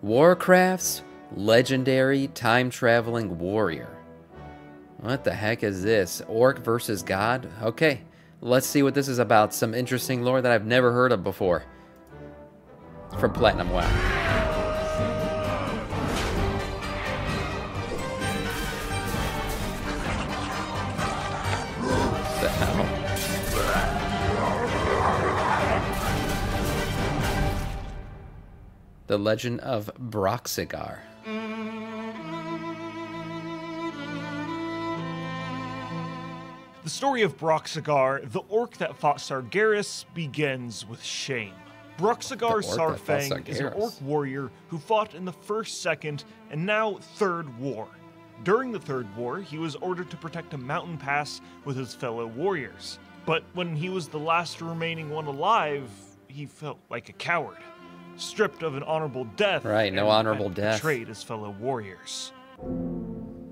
Warcraft's legendary time-traveling warrior. What the heck is this? Orc versus God? Okay, let's see what this is about. Some interesting lore that I've never heard of before. From Platinum WoW. What the hell? The Legend of Broxigar. The story of Broxigar, the orc that fought Sargeras, begins with shame. Broxigar Sarfang is an orc warrior who fought in the First, Second, and now Third War. During the Third War, he was ordered to protect a mountain pass with his fellow warriors. But when he was the last remaining one alive, he felt like a coward. Stripped of an honorable death, right? No honorable death. Betrayed his fellow warriors.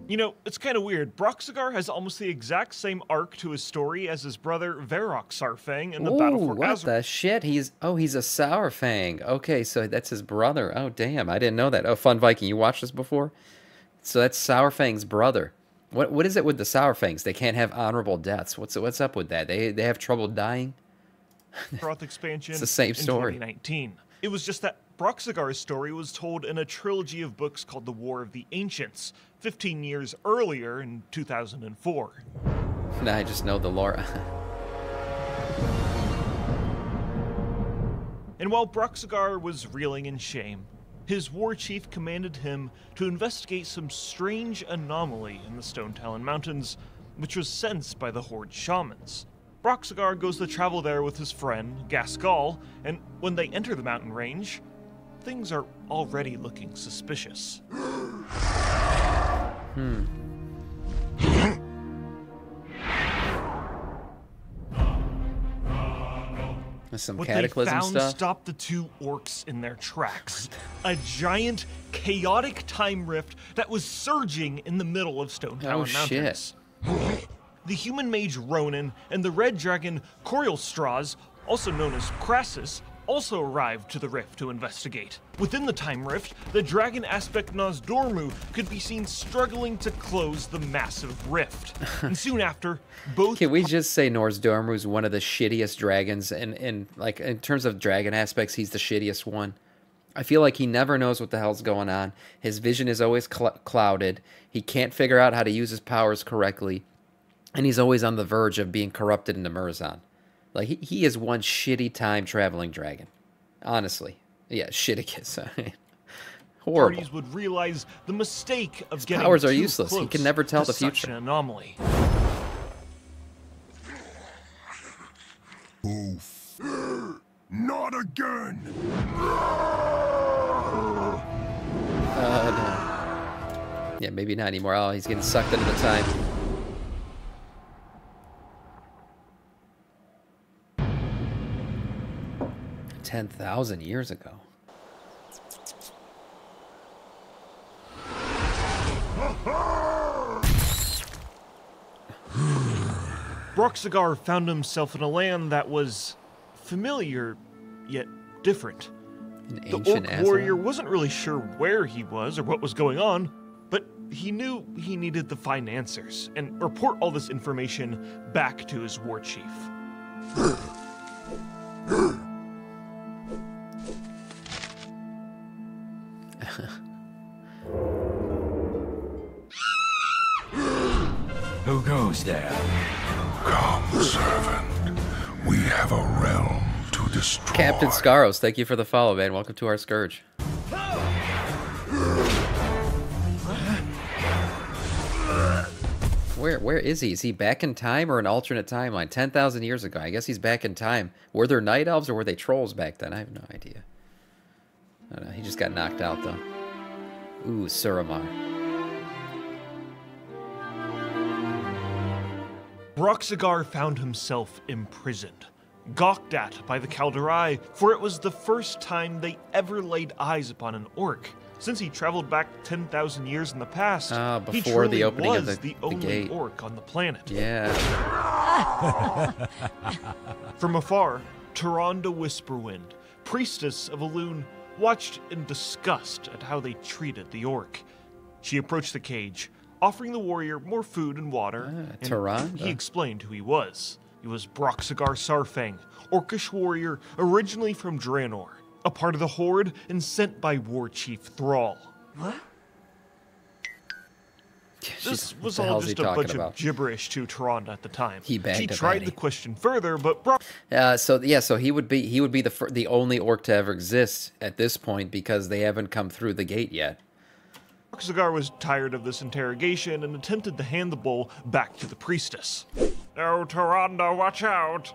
You know, it's kind of weird. Broxigar has almost the exact same arc to his story as his brother Varrock Sarfang in the Battle for Azeroth. What the shit? He's a Sourfang. Okay, so that's his brother. Oh damn, I didn't know that. Oh, Fun Viking, you watched this before? So that's Sourfang's brother. What is it with the Sourfangs? They can't have honorable deaths. What's up with that? They have trouble dying? Expansion. It's the same story. In 2019. It was just that Broxigar's story was told in a trilogy of books called The War of the Ancients, 15 years earlier in 2004. Nah, I just know the lore. And while Broxigar was reeling in shame, his war chief commanded him to investigate some strange anomaly in the Stone Talon Mountains, which was sensed by the Horde shamans. Broxigar goes to travel there with his friend, Gascal, and when they enter the mountain range, things are already looking suspicious. There's some what cataclysm they found stuff. stopped the two orcs in their tracks. A giant, chaotic time rift that was surging in the middle of Stone Talon Mountains. Shit. The human mage Ronan and the red dragon Coriolstraws, also known as Crassus, also arrived to the rift to investigate. Within the time rift, the dragon aspect Nozdormu could be seen struggling to close the massive rift. And soon after, both... Can we just say Nozdormu is one of the shittiest dragons, and in terms of dragon aspects, he's the shittiest one. I feel like he never knows what the hell's going on. His vision is always clouded. He can't figure out how to use his powers correctly. And he's always on the verge of being corrupted into Murzon. Like, he is one shitty time-traveling dragon. Honestly. Yeah, Shitticus. Horrible. Parties would realize the mistake of his getting powers are too useless. He close can never tell to the such future. An anomaly. Oof. Not again! No. Yeah, maybe not anymore. Oh, he's getting sucked into the time. $10,000 years ago. Broxigar found himself in a land that was familiar, yet different. The orc warrior wasn't really sure where he was or what was going on, but he knew he needed to find answers and report all this information back to his war chief. Who goes there? Come, servant. We have a realm to destroy. Captain Scaros, thank you for the follow, man. Welcome to our Scourge. Where is he? Is he back in time or an alternate timeline? 10,000 years ago. I guess he's back in time. Were there night elves or were they trolls back then? I have no idea. I don't know. He just got knocked out, though. Ooh, Suramar. Broxigar found himself imprisoned, gawked at by the Kalderae, for it was the first time they ever laid eyes upon an orc. Since he traveled back 10,000 years in the past, he before truly the opening was of the only gate. orc on the planet. Yeah. From afar, Tyrande Whisperwind, priestess of Elune, watched in disgust at how they treated the orc. She approached the cage, offering the warrior more food and water, and Tyrande? he explained who he was. He was Broxigar Sarfang, orcish warrior originally from Draenor, a part of the Horde and sent by War Chief Thrall. What? This was all just a bunch of gibberish to Tyrande at the time. He tried the question further, but so he would be the only orc to ever exist at this point because they haven't come through the gate yet. Broxigar was tired of this interrogation and attempted to hand the bowl back to the priestess. Oh, Tyrande, watch out!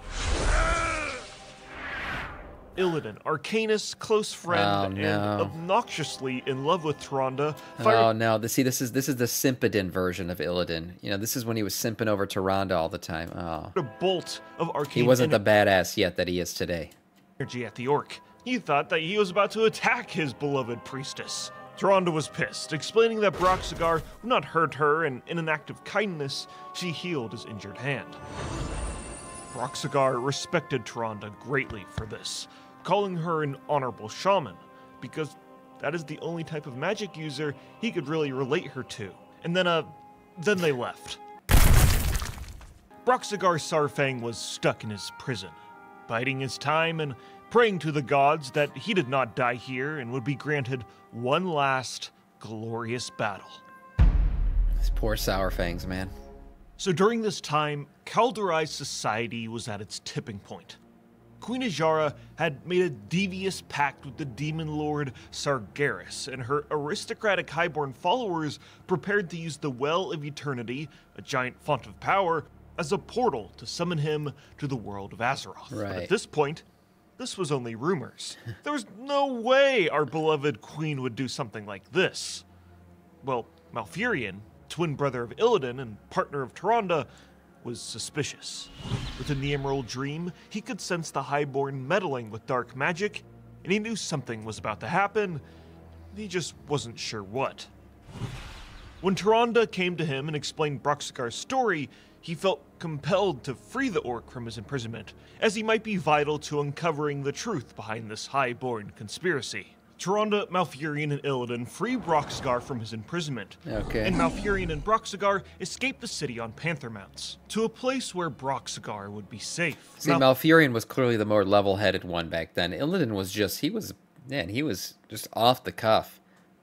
Illidan, Arcanus' close friend and obnoxiously in love with Tyrande. Oh no! This is the Simpidin version of Illidan. You know, this is when he was simping over Tyrande all the time. Oh. A bolt of arcane. He wasn't the badass yet that he is today. Energy at the orc. He thought that he was about to attack his beloved priestess. Tyrande was pissed, explaining that Broxigar would not hurt her, and in an act of kindness, she healed his injured hand. Broxigar respected Tyrande greatly for this, calling her an honorable shaman, because that is the only type of magic user he could really relate her to. And then they left. Broxigar Sarfang was stuck in his prison, biding his time and praying to the gods that he did not die here and would be granted one last glorious battle. These poor Sourfangs, man. So during this time, Kaldorai's society was at its tipping point. Queen Azshara had made a devious pact with the demon lord Sargeras, and her aristocratic highborn followers prepared to use the Well of Eternity, a giant font of power, as a portal to summon him to the world of Azeroth. Right. But at this point, this was only rumors. There was no way our beloved queen would do something like this. Well, Malfurion, twin brother of Illidan and partner of Tyrande, was suspicious. Within the Emerald Dream, he could sense the Highborn meddling with dark magic, and he knew something was about to happen. He just wasn't sure what. When Tyrande came to him and explained Broxigar's story, he felt compelled to free the orc from his imprisonment, as he might be vital to uncovering the truth behind this Highborn conspiracy. Tyrande, Malfurion, and Illidan free Broxigar from his imprisonment. Okay. And Malfurion and Broxigar escape the city on panther mounts, to a place where Broxigar would be safe. See, Malfurion was clearly the more level-headed one back then. Illidan was just, he was just off the cuff.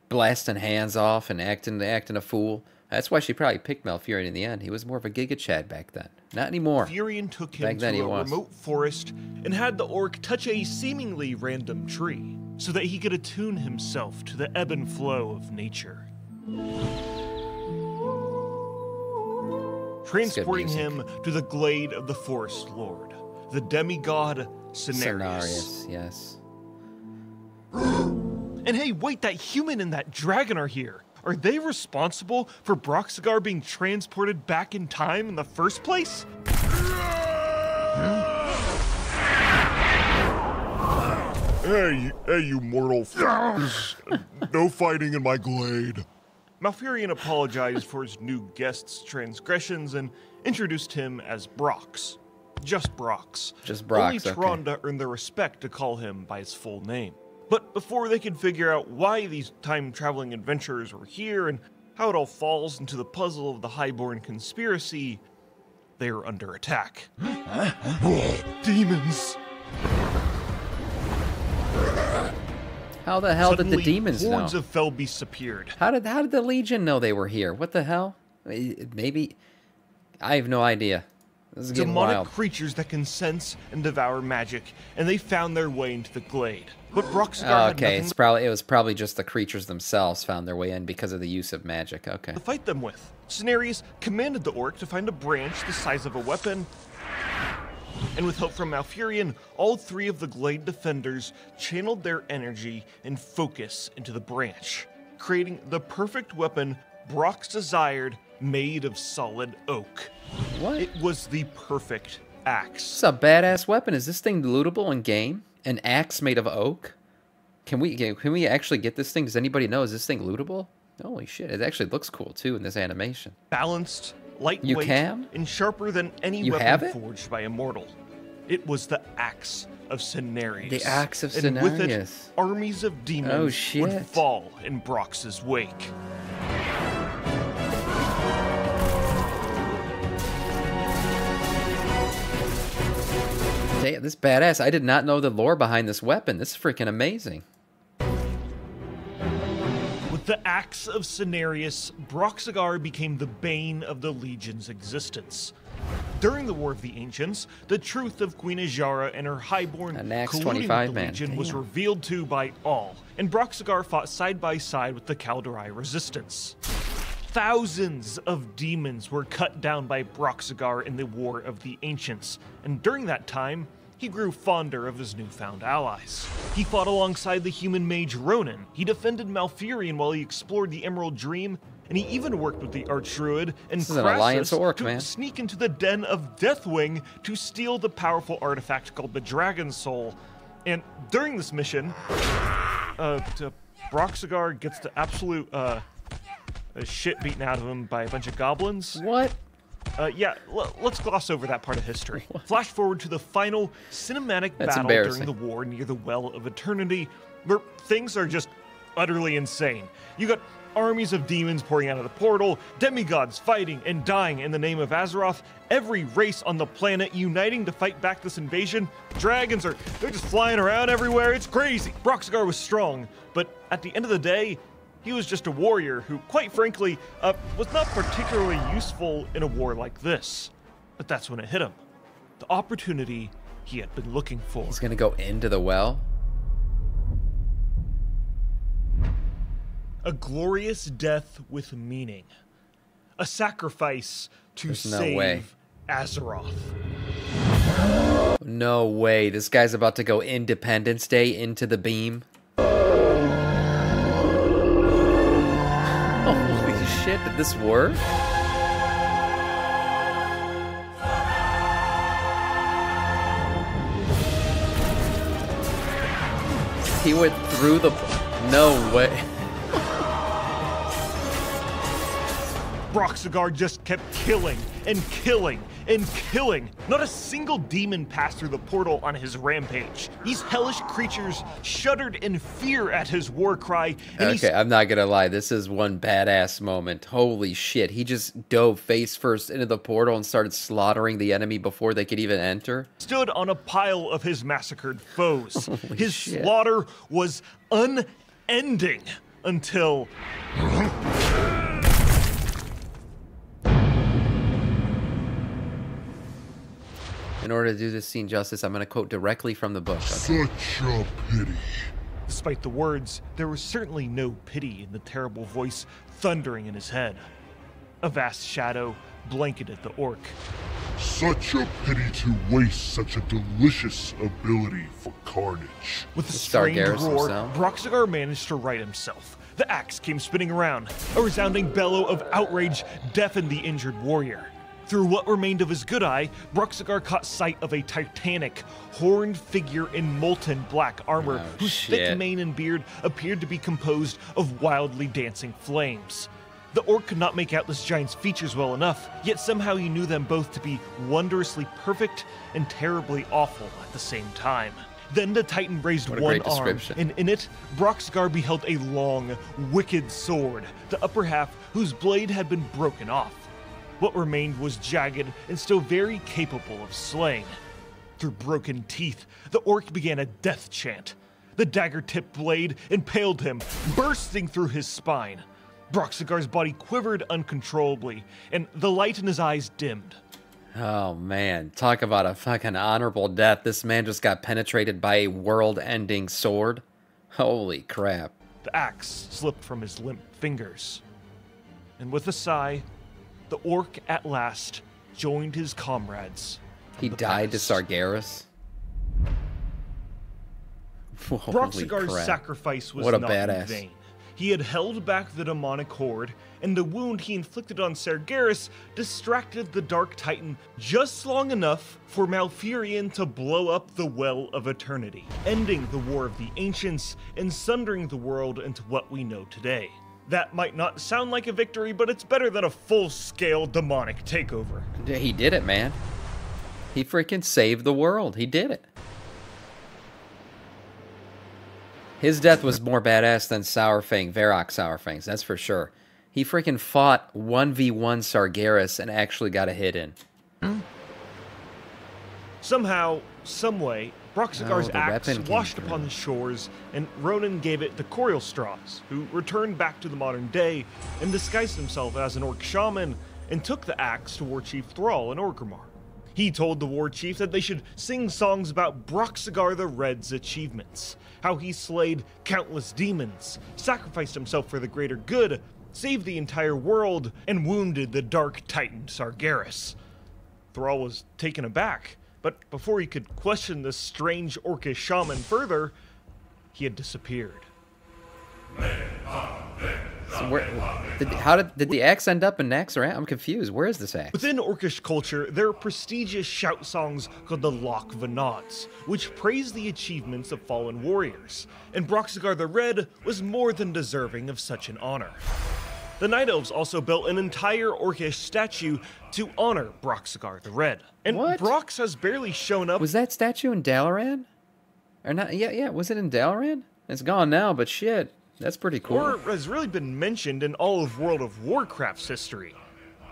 Blasting hands off and acting a fool. That's why she probably picked Malfurion in the end. He was more of a Giga Chad back then. Not anymore. Malfurion took him to a remote forest and had the orc touch a seemingly random tree, so that he could attune himself to the ebb and flow of nature. Transporting him to the glade of the Forest Lord, the demigod Cenarius. Yes. And hey, wait, that human and that dragon are here. Are they responsible for Broxigar being transported back in time in the first place? Hey, you mortal f***ers. No fighting in my glade. Malfurion apologized for his new guest's transgressions and introduced him as Brox. Just Brox. Just Brox, Only Tyrande earned the respect to call him by his full name. But before they could figure out why these time-traveling adventurers were here and how it all falls into the puzzle of the Highborn conspiracy, they were under attack. Demons! How the hell Suddenly, did the demons know? Hordes of fell beasts appeared. How did the Legion know they were here? What the hell? Maybe I have no idea. This is getting Demonic wild. creatures that can sense and devour magic, and they found their way into the glade. But Broxigar had okay, nothing it was probably just the creatures themselves found their way in because of the use of magic. Okay. to fight them with. Cenarius commanded the orc to find a branch the size of a weapon, and with help from Malfurion, all three of the glade defenders channeled their energy and focus into the branch, creating the perfect weapon Brox desired, made of solid oak. What? It was the perfect axe. This is a badass weapon. Is this thing lootable in game? An axe made of oak? Can we actually get this thing? Does anybody know? Is this thing lootable? Holy shit! It actually looks cool too in this animation. Balanced, lightweight, and sharper than any weapon forged by a mortal. It was the Axe of Cenarius. The Axe of And with it, Cenarius. armies of demons would fall in Brox's wake. Damn, this badass. I did not know the lore behind this weapon. This is freaking amazing. With the Axe of Cenarius, Broxigar became the bane of the Legion's existence. During the War of the Ancients, the truth of Queen Azshara and her highborn colluding with the Legion was revealed to by all, and Broxigar fought side by side with the Kaldorei resistance. Thousands of demons were cut down by Broxigar in the War of the Ancients, and during that time, he grew fonder of his newfound allies. He fought alongside the human mage Ronan, he defended Malfurion while he explored the Emerald Dream, and he even worked with the Archdruid and Crassus to sneak into the den of Deathwing to steal the powerful artifact called the Dragon Soul. And during this mission, Broxigar gets the absolute shit beaten out of him by a bunch of goblins. What? Let's gloss over that part of history. Flash forward to the final cinematic battle during the war near the Well of Eternity, where things are just utterly insane. You got armies of demons pouring out of the portal, demigods fighting and dying in the name of Azeroth, every race on the planet uniting to fight back this invasion. Dragons they're just flying around everywhere. It's crazy. Broxigar was strong, but at the end of the day, he was just a warrior who, quite frankly, was not particularly useful in a war like this. But that's when it hit him. The opportunity he had been looking for. He's gonna go into the well? A glorious death with meaning. A sacrifice to save Azeroth. No way. This guy's about to go Independence Day into the beam. Holy shit, did this work? He went through the... No way. Broxigar just kept killing and killing and killing. Not a single demon passed through the portal on his rampage. These hellish creatures shuddered in fear at his war cry. Okay, I'm not gonna lie. This is one badass moment. Holy shit. He just dove face first into the portal and started slaughtering the enemy before they could even enter. Stood on a pile of his massacred foes. His shit. slaughter was unending until... In order to do this scene justice, I'm going to quote directly from the book. Okay. Such a pity. Despite the words, there was certainly no pity in the terrible voice thundering in his head. A vast shadow blanketed the orc. Such a pity to waste such a delicious ability for carnage. With a strained roar, Broxigar managed to right himself. The axe came spinning around. A resounding bellow of outrage deafened the injured warrior. Through what remained of his good eye, Broxigar caught sight of a titanic, horned figure in molten black armor, whose thick mane and beard appeared to be composed of wildly dancing flames. The orc could not make out this giant's features well enough, yet somehow he knew them both to be wondrously perfect and terribly awful at the same time. Then the Titan raised one arm, and in it, Broxigar beheld a long, wicked sword, the upper half whose blade had been broken off. What remained was jagged and still very capable of slaying. Through broken teeth, the orc began a death chant. The dagger-tipped blade impaled him, bursting through his spine. Broxigar's body quivered uncontrollably, and the light in his eyes dimmed. Oh man, talk about a fucking honorable death. This man just got penetrated by a world-ending sword. Holy crap. The axe slipped from his limp fingers. And with a sigh, the orc at last joined his comrades. He died to Sargeras? Broxigar's sacrifice was not in vain. He had held back the demonic horde, and the wound he inflicted on Sargeras distracted the Dark Titan just long enough for Malfurion to blow up the Well of Eternity, ending the War of the Ancients and sundering the world into what we know today. That might not sound like a victory, but it's better than a full-scale demonic takeover. He did it, man. He freaking saved the world. He did it. His death was more badass than Varrock Sourfangs, that's for sure. He freaking fought 1v1 Sargeras and actually got a hit in. Somehow, someway, Broxigar's axe washed upon the shores, and Ronan gave it to Corielstraws, who returned back to the modern day and disguised himself as an orc shaman and took the axe to War Chief Thrall in Orgrimmar. He told the War Chief that they should sing songs about Broxigar the Red's achievements, how he slayed countless demons, sacrificed himself for the greater good, saved the entire world, and wounded the Dark Titan Sargeras. Thrall was taken aback, but before he could question this strange orcish shaman further, he had disappeared. So did the axe end up in Naxxramas? I'm confused. Where is this axe? Within orcish culture, there are prestigious shout songs called the Loch Vanods, which praise the achievements of fallen warriors, and Broxigar the Red was more than deserving of such an honor. The Night Elves also built an entire orcish statue to honor Broxigar the Red. And what? Brox has barely shown up. Was that statue in Dalaran? Or not? Yeah, was it in Dalaran? It's gone now, but shit. That's pretty cool. Or has really been mentioned in all of World of Warcraft's history.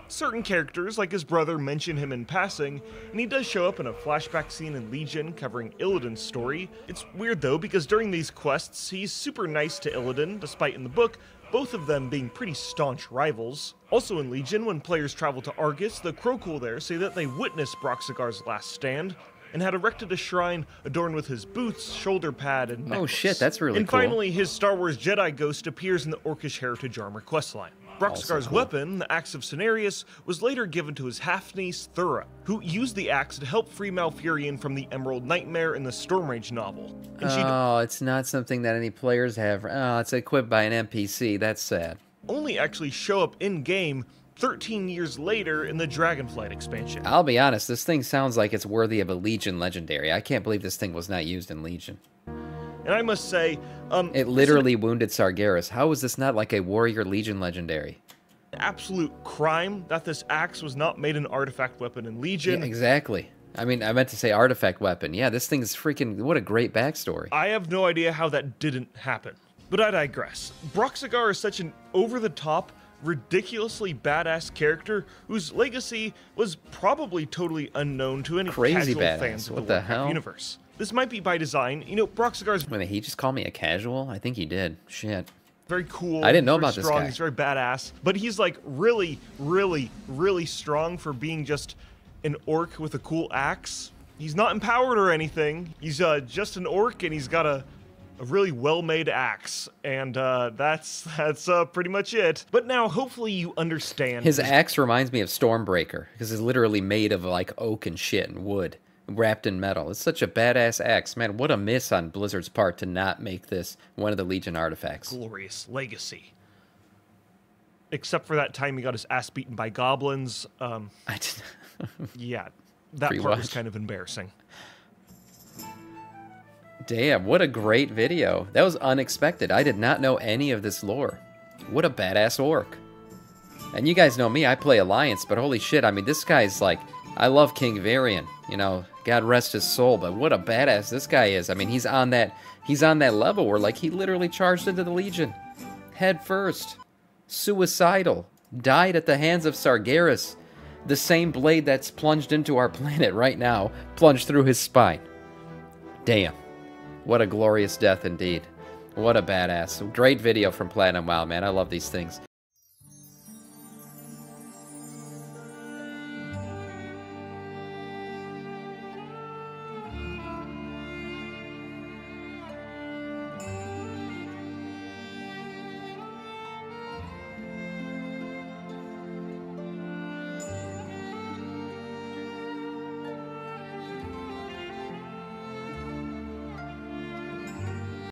Certain characters, like his brother, mention him in passing, and he does show up in a flashback scene in Legion covering Illidan's story. It's weird though, because during these quests, he's super nice to Illidan, despite in the book, both of them being pretty staunch rivals. Also in Legion, when players travel to Argus, the Krokul there say that they witnessed Broxigar's last stand, and had erected a shrine adorned with his boots, shoulder pad, and necklace. Oh shit, that's really cool. And finally, his Star Wars Jedi ghost appears in the Orcish Heritage Armor questline. Broxigar's weapon, the Axe of Cenarius, was later given to his half-niece Thura, who used the axe to help free Malfurion from the Emerald Nightmare in the Stormrage novel. And it's not something that any players have. Oh, it's equipped by an NPC. That's sad. Only actually show up in-game 13 years later in the Dragonflight expansion. I'll be honest, this thing sounds like it's worthy of a Legion legendary. I can't believe this thing was not used in Legion. And I must say, it literally wounded Sargeras. How is this not like a Warrior Legion legendary? Absolute crime that this axe was not made an artifact weapon in Legion. Yeah, exactly. I mean, I meant to say artifact weapon. Yeah, this thing is freaking... What a great backstory. I have no idea how that didn't happen. But I digress. Broxigar is such an over-the-top, ridiculously badass character whose legacy was probably totally unknown to any casual fans of the Warcraft universe. This might be by design. You know, Broxigar's... Wait, he just called me a casual? I think he did. Shit. Very cool. I didn't know about this guy. He's very badass. But he's like really, really, really strong for being just an orc with a cool axe. He's not empowered or anything. He's just an orc, and he's got a really well-made axe, and that's pretty much it. But now, hopefully, you understand. His axe reminds me of Stormbreaker because it's literally made of like oak and shit and wood, wrapped in metal. It's such a badass axe, man. What a miss on Blizzard's part to not make this one of the Legion artifacts. Glorious legacy. Except for that time he got his ass beaten by goblins. Yeah, that part was kind of embarrassing. Damn, what a great video. That was unexpected. I did not know any of this lore. What a badass orc. And you guys know me, I play Alliance, but holy shit, I mean, this guy's like, I love King Varian, you know, God rest his soul, but what a badass this guy is. I mean, he's on that level where, like, he literally charged into the Legion. Head first. Suicidal. Died at the hands of Sargeras. The same blade that's plunged into our planet right now, plunged through his spine. Damn. What a glorious death indeed. What a badass. Great video from Platinum WoW, man. I love these things.